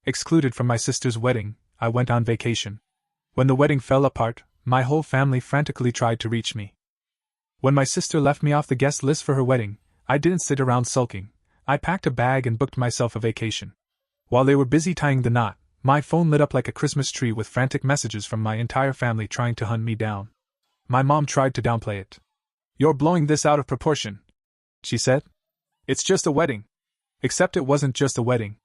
Excluded from my sister's wedding, I went on vacation. When the wedding fell apart, my whole family frantically tried to reach me. When my sister left me off the guest list for her wedding, I didn't sit around sulking. I packed a bag and booked myself a vacation. While they were busy tying the knot, my phone lit up like a Christmas tree with frantic messages from my entire family trying to hunt me down. My mom tried to downplay it. "You're blowing this out of proportion," she said. "It's just a wedding." Except it wasn't just a wedding.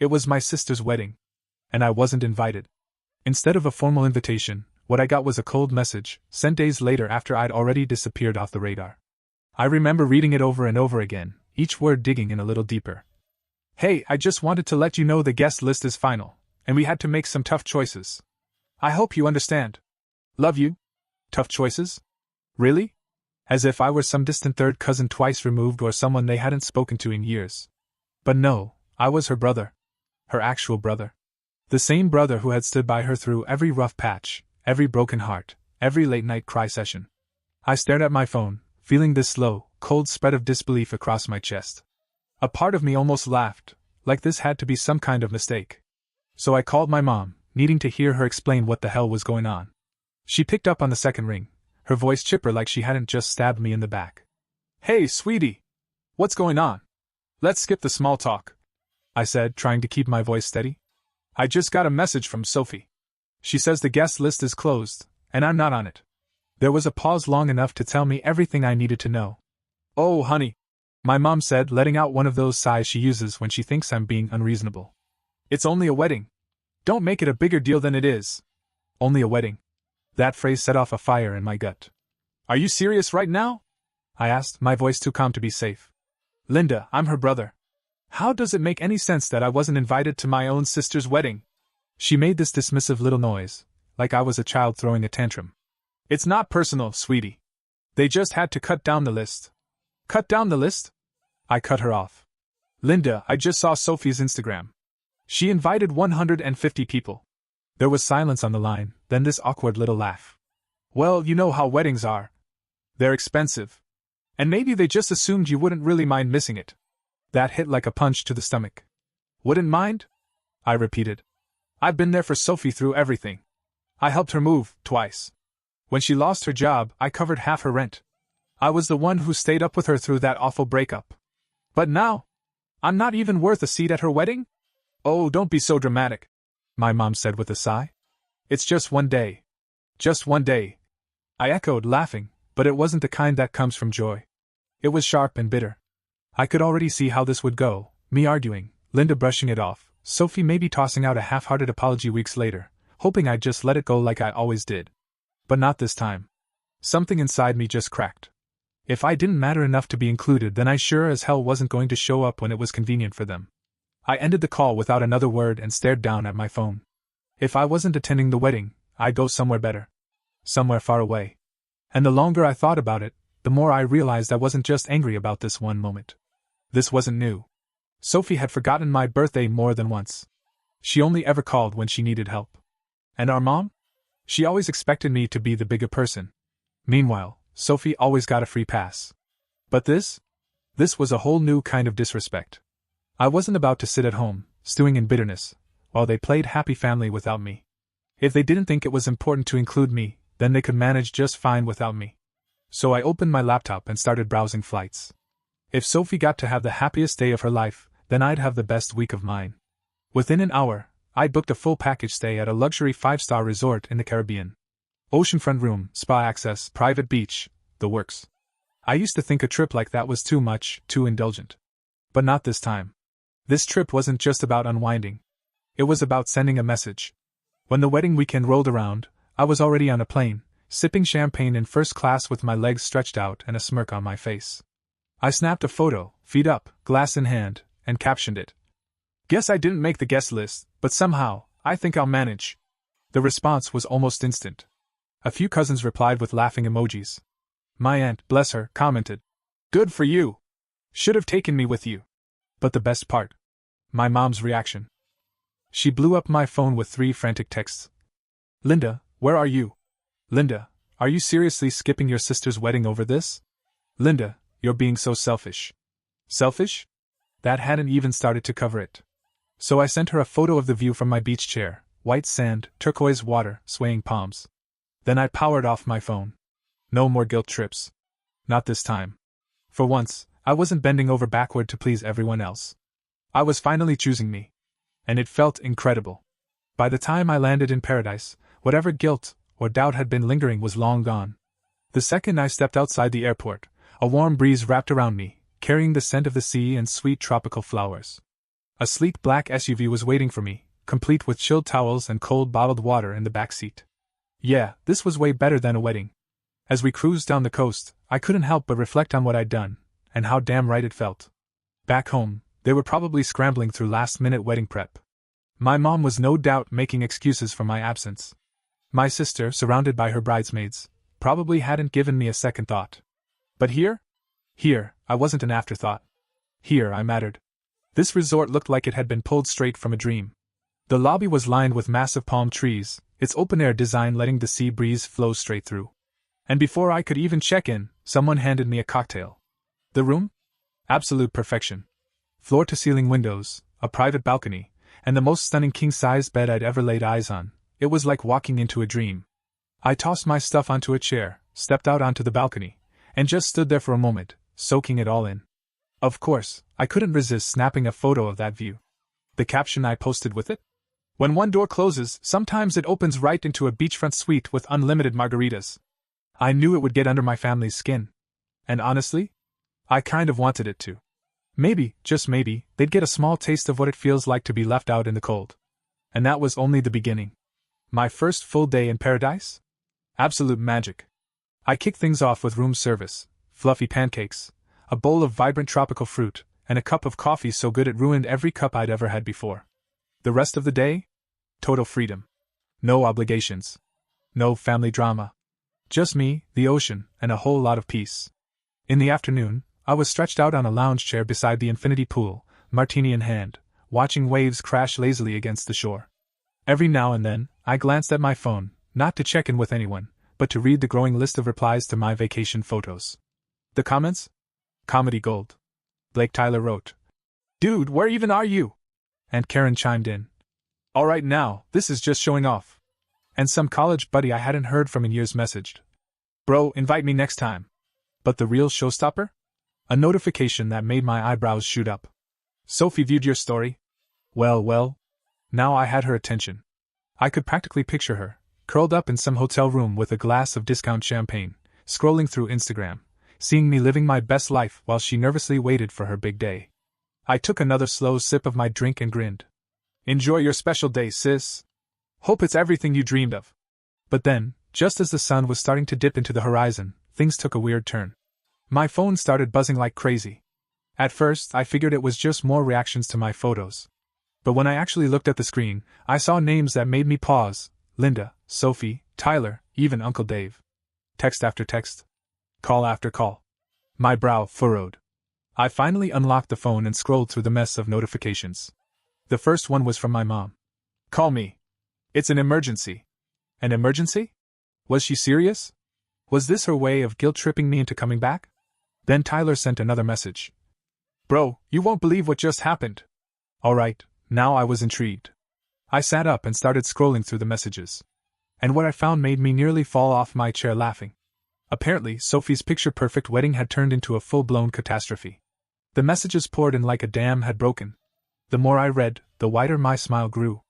It was my sister's wedding. And I wasn't invited. Instead of a formal invitation, what I got was a cold message, sent days later after I'd already disappeared off the radar. I remember reading it over and over again, each word digging in a little deeper. "Hey, I just wanted to let you know the guest list is final, and we had to make some tough choices. I hope you understand. Love you." Tough choices? Really? As if I were some distant third cousin twice removed or someone they hadn't spoken to in years. But no, I was her brother. Her actual brother. The same brother who had stood by her through every rough patch, every broken heart, every late-night cry session. I stared at my phone, feeling this slow, cold spread of disbelief across my chest. A part of me almost laughed, like this had to be some kind of mistake. So I called my mom, needing to hear her explain what the hell was going on. She picked up on the second ring, her voice chipper like she hadn't just stabbed me in the back. "Hey, sweetie! What's going on? Let's skip the small talk," I said, trying to keep my voice steady. "I just got a message from Sophie. She says the guest list is closed, and I'm not on it." There was a pause long enough to tell me everything I needed to know. "Oh, honey," my mom said, letting out one of those sighs she uses when she thinks I'm being unreasonable. "It's only a wedding. Don't make it a bigger deal than it is." Only a wedding. That phrase set off a fire in my gut. "Are you serious right now?" I asked, my voice too calm to be safe. "Linda, I'm her brother. How does it make any sense that I wasn't invited to my own sister's wedding?" She made this dismissive little noise, like I was a child throwing a tantrum. "It's not personal, sweetie. They just had to cut down the list." "Cut down the list?" I cut her off. "Linda, I just saw Sophie's Instagram. She invited 150 people. There was silence on the line, then this awkward little laugh. "Well, you know how weddings are. They're expensive. And maybe they just assumed you wouldn't really mind missing it." That hit like a punch to the stomach. "Wouldn't mind?" I repeated. "I've been there for Sophie through everything. I helped her move, twice. When she lost her job, I covered half her rent. I was the one who stayed up with her through that awful breakup. But now, I'm not even worth a seat at her wedding?" "Oh, don't be so dramatic," my mom said with a sigh. "It's just one day. Just one day." I echoed, laughing, but it wasn't the kind that comes from joy. It was sharp and bitter. I could already see how this would go, me arguing, Linda brushing it off, Sophie maybe tossing out a half-hearted apology weeks later, hoping I'd just let it go like I always did. But not this time. Something inside me just cracked. If I didn't matter enough to be included, then I sure as hell wasn't going to show up when it was convenient for them. I ended the call without another word and stared down at my phone. If I wasn't attending the wedding, I'd go somewhere better. Somewhere far away. And the longer I thought about it, the more I realized I wasn't just angry about this one moment. This wasn't new. Sophie had forgotten my birthday more than once. She only ever called when she needed help. And our mom? She always expected me to be the bigger person. Meanwhile, Sophie always got a free pass. But this? This was a whole new kind of disrespect. I wasn't about to sit at home, stewing in bitterness, while they played happy family without me. If they didn't think it was important to include me, then they could manage just fine without me. So I opened my laptop and started browsing flights. If Sophie got to have the happiest day of her life, then I'd have the best week of mine. Within an hour, I'd booked a full package stay at a luxury 5-star resort in the Caribbean. Oceanfront room, spa access, private beach, the works. I used to think a trip like that was too much, too indulgent. But not this time. This trip wasn't just about unwinding. It was about sending a message. When the wedding weekend rolled around, I was already on a plane, sipping champagne in first class with my legs stretched out and a smirk on my face. I snapped a photo, feet up, glass in hand, and captioned it. "Guess I didn't make the guest list, but somehow, I think I'll manage." The response was almost instant. A few cousins replied with laughing emojis. My aunt, bless her, commented, "Good for you. Should have taken me with you." But the best part? My mom's reaction. She blew up my phone with 3 frantic texts. "Linda, where are you? Linda, are you seriously skipping your sister's wedding over this? Linda, you're being so selfish." Selfish? That hadn't even started to cover it. So I sent her a photo of the view from my beach chair: white sand, turquoise water, swaying palms. Then I powered off my phone. No more guilt trips. Not this time. For once, I wasn't bending over backward to please everyone else. I was finally choosing me. And it felt incredible. By the time I landed in paradise, whatever guilt or doubt had been lingering was long gone. The second I stepped outside the airport, a warm breeze wrapped around me, carrying the scent of the sea and sweet tropical flowers. A sleek black SUV was waiting for me, complete with chilled towels and cold bottled water in the back seat. Yeah, this was way better than a wedding. As we cruised down the coast, I couldn't help but reflect on what I'd done, and how damn right it felt. Back home, they were probably scrambling through last-minute wedding prep. My mom was no doubt making excuses for my absence. My sister, surrounded by her bridesmaids, probably hadn't given me a second thought. But here? Here, I wasn't an afterthought. Here, I mattered. This resort looked like it had been pulled straight from a dream. The lobby was lined with massive palm trees, its open-air design letting the sea breeze flow straight through. And before I could even check in, someone handed me a cocktail. The room? Absolute perfection. Floor-to-ceiling windows, a private balcony, and the most stunning king-size bed I'd ever laid eyes on. It was like walking into a dream. I tossed my stuff onto a chair, stepped out onto the balcony, and just stood there for a moment, soaking it all in. Of course, I couldn't resist snapping a photo of that view. The caption I posted with it? When one door closes, sometimes it opens right into a beachfront suite with unlimited margaritas. I knew it would get under my family's skin. And honestly, I kind of wanted it to. Maybe, just maybe, they'd get a small taste of what it feels like to be left out in the cold. And that was only the beginning. My first full day in paradise? Absolute magic. I kicked things off with room service, fluffy pancakes, a bowl of vibrant tropical fruit, and a cup of coffee so good it ruined every cup I'd ever had before. The rest of the day? Total freedom. No obligations. No family drama. Just me, the ocean, and a whole lot of peace. In the afternoon, I was stretched out on a lounge chair beside the infinity pool, martini in hand, watching waves crash lazily against the shore. Every now and then, I glanced at my phone, not to check in with anyone, but to read the growing list of replies to my vacation photos. The comments? Comedy gold. Blake Tyler wrote, "Dude, where even are you?" And Karen chimed in, "Alright now, this is just showing off." And some college buddy I hadn't heard from in years messaged, "Bro, invite me next time." But the real showstopper? A notification that made my eyebrows shoot up. "Sophie viewed your story." Well. Now I had her attention. I could practically picture her, curled up in some hotel room with a glass of discount champagne, scrolling through Instagram, seeing me living my best life while she nervously waited for her big day. I took another slow sip of my drink and grinned. "Enjoy your special day, sis. Hope it's everything you dreamed of." But then, just as the sun was starting to dip into the horizon, things took a weird turn. My phone started buzzing like crazy. At first, I figured it was just more reactions to my photos. But when I actually looked at the screen, I saw names that made me pause: Linda, Sophie, Tyler, even Uncle Dave. Text after text. Call after call. My brow furrowed. I finally unlocked the phone and scrolled through the mess of notifications. The first one was from my mom. "Call me. It's an emergency." An emergency? Was she serious? Was this her way of guilt-tripping me into coming back? Then Tyler sent another message. "Bro, you won't believe what just happened." Alright, now I was intrigued. I sat up and started scrolling through the messages. And what I found made me nearly fall off my chair laughing. Apparently, Sophie's picture-perfect wedding had turned into a full-blown catastrophe. The messages poured in like a dam had broken. The more I read, the wider my smile grew.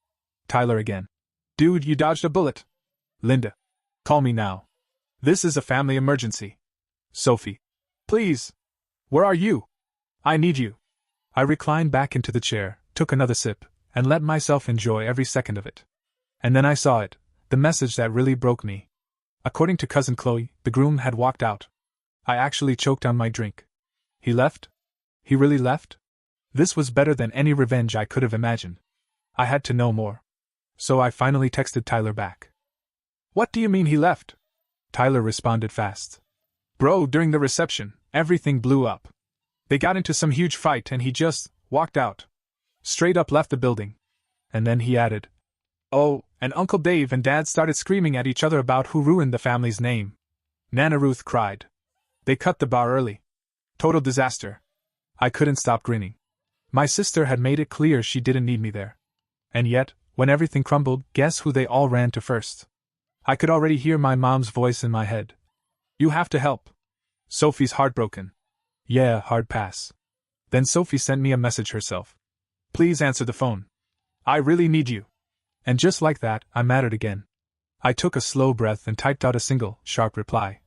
Tyler again. "Dude, you dodged a bullet." Linda. "Call me now. This is a family emergency." Sophie. "Please. Where are you? I need you." I reclined back into the chair, took another sip, and let myself enjoy every second of it. And then I saw it, the message that really broke me. According to Cousin Chloe, the groom had walked out. I actually choked on my drink. He left? He really left? This was better than any revenge I could have imagined. I had to know more. So I finally texted Tyler back. "What do you mean he left?" Tyler responded fast. "Bro, during the reception, everything blew up. They got into some huge fight and he just walked out. Straight up left the building." And then he added, "Oh, and Uncle Dave and Dad started screaming at each other about who ruined the family's name." Nana Ruth cried. "They cut the bar early. Total disaster." I couldn't stop grinning. My sister had made it clear she didn't need me there. And yet, when everything crumbled, guess who they all ran to first? I could already hear my mom's voice in my head. You have to help. Sophie's heartbroken. Yeah, hard pass. Then Sophie sent me a message herself. Please answer the phone. I really need you. And just like that, I mattered again. I took a slow breath and typed out a single, sharp reply.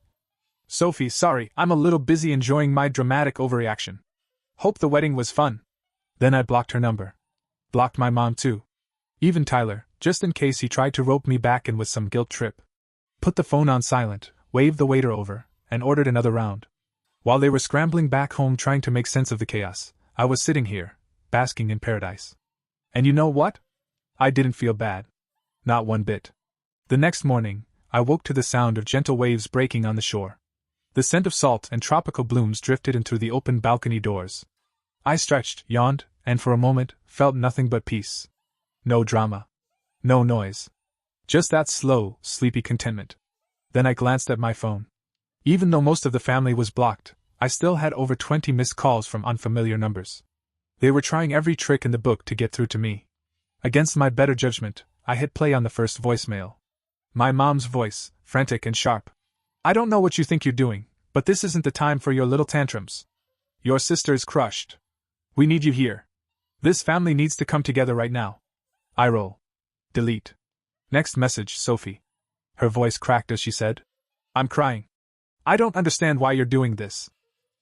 Sophie, sorry, I'm a little busy enjoying my dramatic overreaction. Hope the wedding was fun. Then I blocked her number. Blocked my mom too. Even Tyler, just in case he tried to rope me back in with some guilt trip. Put the phone on silent, waved the waiter over, and ordered another round. While they were scrambling back home trying to make sense of the chaos, I was sitting here, basking in paradise. And you know what? I didn't feel bad. Not one bit. The next morning, I woke to the sound of gentle waves breaking on the shore. The scent of salt and tropical blooms drifted in through the open balcony doors. I stretched, yawned, and for a moment, felt nothing but peace. No drama. No noise. Just that slow, sleepy contentment. Then I glanced at my phone. Even though most of the family was blocked, I still had over 20 missed calls from unfamiliar numbers. They were trying every trick in the book to get through to me. Against my better judgment, I hit play on the first voicemail. My mom's voice, frantic and sharp. I don't know what you think you're doing, but this isn't the time for your little tantrums. Your sister's crushed. We need you here. This family needs to come together right now. Eye roll. Delete. Next message, Sophie. Her voice cracked as she said, I'm crying. I don't understand why you're doing this.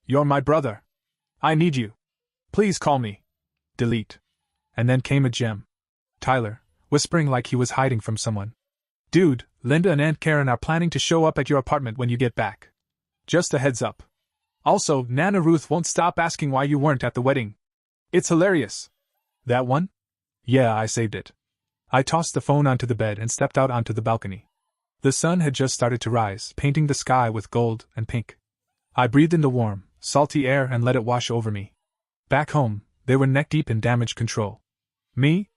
You're my brother. I need you. Please call me. Delete. And then came a gem. Tyler, whispering like he was hiding from someone. Dude, Linda and Aunt Karen are planning to show up at your apartment when you get back. Just a heads up. Also, Nana Ruth won't stop asking why you weren't at the wedding. It's hilarious. That one? Yeah, I saved it. I tossed the phone onto the bed and stepped out onto the balcony. The sun had just started to rise, painting the sky with gold and pink. I breathed in the warm, salty air and let it wash over me. Back home, they were neck-deep in damage control. Me?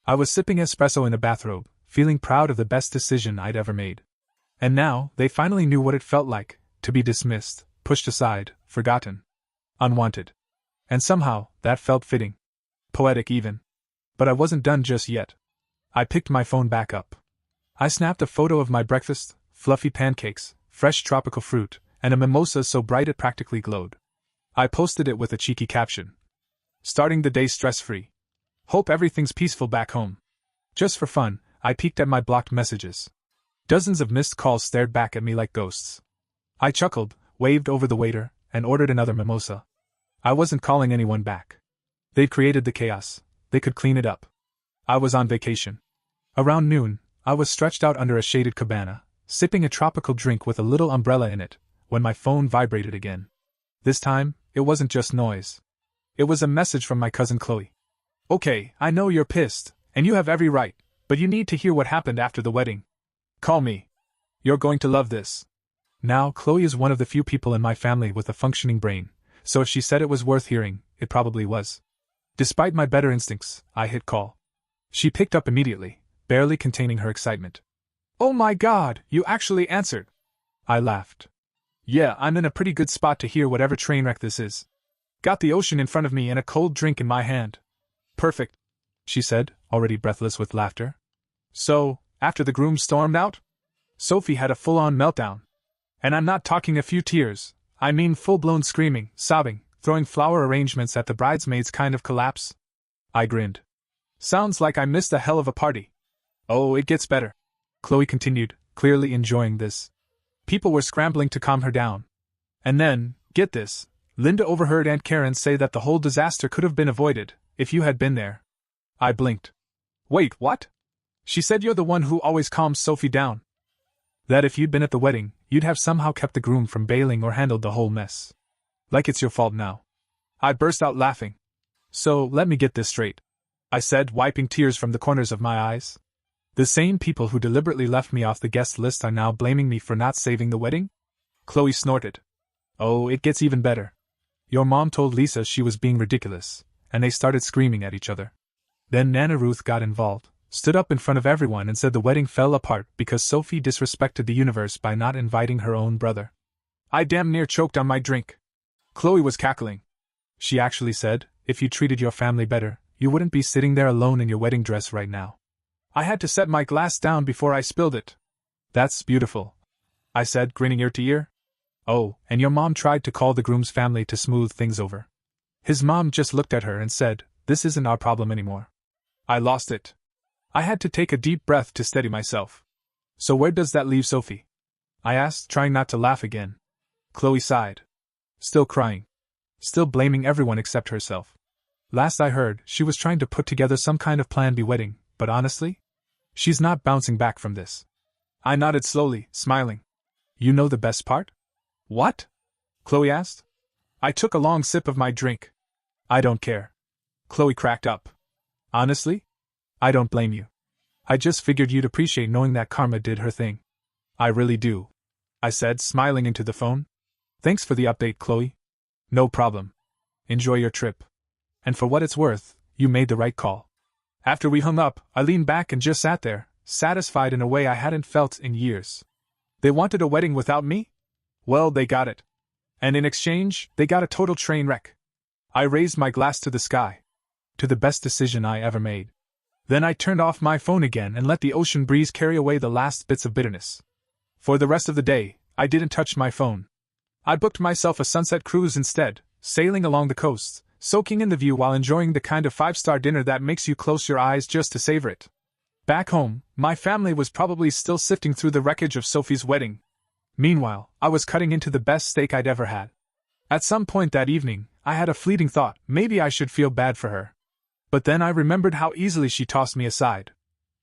I was sipping espresso in a bathrobe, feeling proud of the best decision I'd ever made. And now, they finally knew what it felt like, to be dismissed, pushed aside, forgotten. Unwanted. And somehow, that felt fitting. Poetic even. But I wasn't done just yet. I picked my phone back up. I snapped a photo of my breakfast, fluffy pancakes, fresh tropical fruit, and a mimosa so bright it practically glowed. I posted it with a cheeky caption. Starting the day stress-free. Hope everything's peaceful back home. Just for fun, I peeked at my blocked messages. Dozens of missed calls stared back at me like ghosts. I chuckled, waved over the waiter, and ordered another mimosa. I wasn't calling anyone back. They'd created the chaos. They could clean it up. I was on vacation. Around noon, I was stretched out under a shaded cabana, sipping a tropical drink with a little umbrella in it, when my phone vibrated again. This time, it wasn't just noise. It was a message from my cousin Chloe. Okay, I know you're pissed, and you have every right, but you need to hear what happened after the wedding. Call me. You're going to love this. Now, Chloe is one of the few people in my family with a functioning brain, so if she said it was worth hearing, it probably was. Despite my better instincts, I hit call. She picked up immediately, barely containing her excitement. Oh my God, you actually answered. I laughed. Yeah, I'm in a pretty good spot to hear whatever train wreck this is. Got the ocean in front of me and a cold drink in my hand. Perfect, she said, already breathless with laughter. So, after the groom stormed out? Sophie had a full-on meltdown. And I'm not talking a few tears, I mean full-blown screaming, sobbing, throwing flower arrangements at the bridesmaids kind of collapse. I grinned. Sounds like I missed a hell of a party. Oh, it gets better. Chloe continued, clearly enjoying this. People were scrambling to calm her down. And then, get this, Linda overheard Aunt Karen say that the whole disaster could have been avoided, if you had been there. I blinked. Wait, what? She said you're the one who always calms Sophie down. That if you'd been at the wedding, you'd have somehow kept the groom from bailing or handled the whole mess. Like it's your fault now. I burst out laughing. So, let me get this straight, I said, wiping tears from the corners of my eyes. The same people who deliberately left me off the guest list are now blaming me for not saving the wedding? Chloe snorted. Oh, it gets even better. Your mom told Lisa she was being ridiculous, and they started screaming at each other. Then Nana Ruth got involved, stood up in front of everyone and said the wedding fell apart because Sophie disrespected the universe by not inviting her own brother. I damn near choked on my drink. Chloe was cackling. She actually said, if you treated your family better, you wouldn't be sitting there alone in your wedding dress right now. I had to set my glass down before I spilled it. That's beautiful, I said, grinning ear to ear. Oh, and your mom tried to call the groom's family to smooth things over. His mom just looked at her and said, "This isn't our problem anymore." I lost it. I had to take a deep breath to steady myself. So where does that leave Sophie? I asked, trying not to laugh again. Chloe sighed. Still crying. Still blaming everyone except herself. Last I heard, she was trying to put together some kind of Plan B wedding, but honestly, she's not bouncing back from this. I nodded slowly, smiling. You know the best part? What? Chloe asked. I took a long sip of my drink. I don't care. Chloe cracked up. Honestly? I don't blame you. I just figured you'd appreciate knowing that karma did her thing. I really do, I said, smiling into the phone. Thanks for the update, Chloe. No problem. Enjoy your trip. And for what it's worth, you made the right call. After we hung up, I leaned back and just sat there, satisfied in a way I hadn't felt in years. They wanted a wedding without me? Well, they got it. And in exchange, they got a total train wreck. I raised my glass to the sky. To the best decision I ever made. Then I turned off my phone again and let the ocean breeze carry away the last bits of bitterness. For the rest of the day, I didn't touch my phone. I booked myself a sunset cruise instead, sailing along the coast, soaking in the view while enjoying the kind of 5-star dinner that makes you close your eyes just to savor it. Back home, my family was probably still sifting through the wreckage of Sophie's wedding. Meanwhile, I was cutting into the best steak I'd ever had. At some point that evening, I had a fleeting thought, maybe I should feel bad for her. But then I remembered how easily she tossed me aside.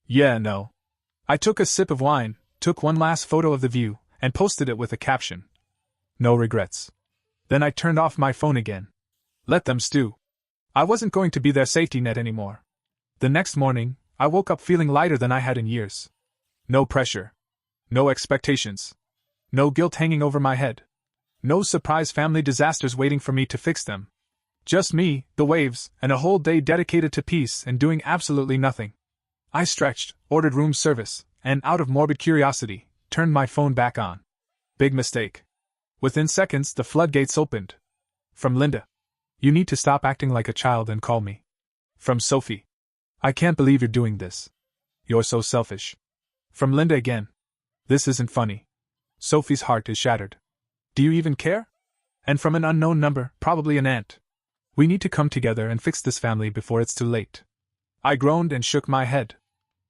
Yeah, no. I took a sip of wine, took one last photo of the view, and posted it with a caption. No regrets. Then I turned off my phone again. Let them stew. I wasn't going to be their safety net anymore. The next morning, I woke up feeling lighter than I had in years. No pressure. No expectations. No guilt hanging over my head. No surprise family disasters waiting for me to fix them. Just me, the waves, and a whole day dedicated to peace and doing absolutely nothing. I stretched, ordered room service, and out of morbid curiosity, turned my phone back on. Big mistake. Within seconds, the floodgates opened. From Linda. You need to stop acting like a child and call me. From Sophie. I can't believe you're doing this. You're so selfish. From Linda again. This isn't funny. Sophie's heart is shattered. Do you even care? And from an unknown number, probably an aunt. We need to come together and fix this family before it's too late. I groaned and shook my head.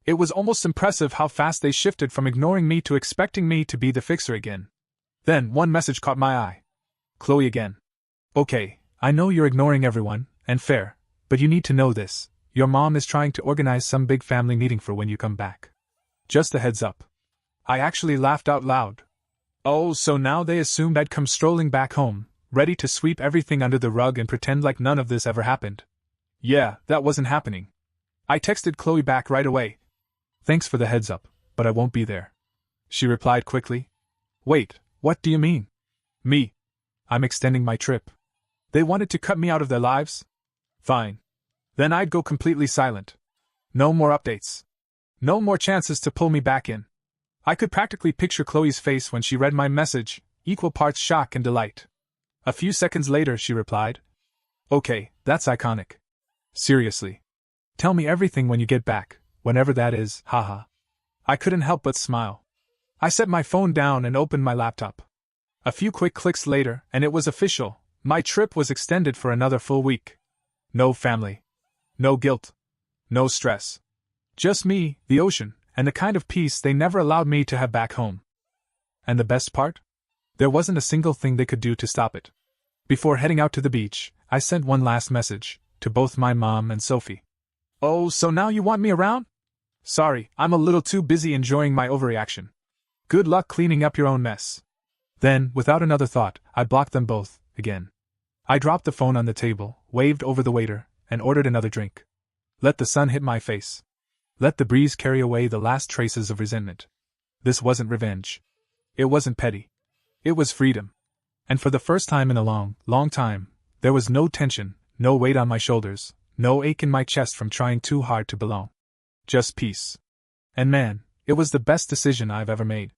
It was almost impressive how fast they shifted from ignoring me to expecting me to be the fixer again. Then one message caught my eye. Chloe again. Okay, I know you're ignoring everyone, and fair, but you need to know this. Your mom is trying to organize some big family meeting for when you come back. Just a heads up. I actually laughed out loud. Oh, so now they assumed I'd come strolling back home, ready to sweep everything under the rug and pretend like none of this ever happened. Yeah, that wasn't happening. I texted Chloe back right away. Thanks for the heads up, but I won't be there. She replied quickly. Wait, what do you mean? Me. I'm extending my trip. They wanted to cut me out of their lives? Fine. Then I'd go completely silent. No more updates. No more chances to pull me back in. I could practically picture Chloe's face when she read my message, equal parts shock and delight. A few seconds later, she replied. Okay, that's iconic. Seriously. Tell me everything when you get back, whenever that is, haha. I couldn't help but smile. I set my phone down and opened my laptop. A few quick clicks later, and it was official. My trip was extended for another full week. No family. No guilt. No stress. Just me, the ocean, and the kind of peace they never allowed me to have back home. And the best part? There wasn't a single thing they could do to stop it. Before heading out to the beach, I sent one last message, to both my mom and Sophie. Oh, so now you want me around? Sorry, I'm a little too busy enjoying my overreaction. Good luck cleaning up your own mess. Then, without another thought, I blocked them both, again. I dropped the phone on the table, waved over the waiter, and ordered another drink. Let the sun hit my face. Let the breeze carry away the last traces of resentment. This wasn't revenge. It wasn't petty. It was freedom. And for the first time in a long, long time, there was no tension, no weight on my shoulders, no ache in my chest from trying too hard to belong. Just peace. And man, it was the best decision I've ever made.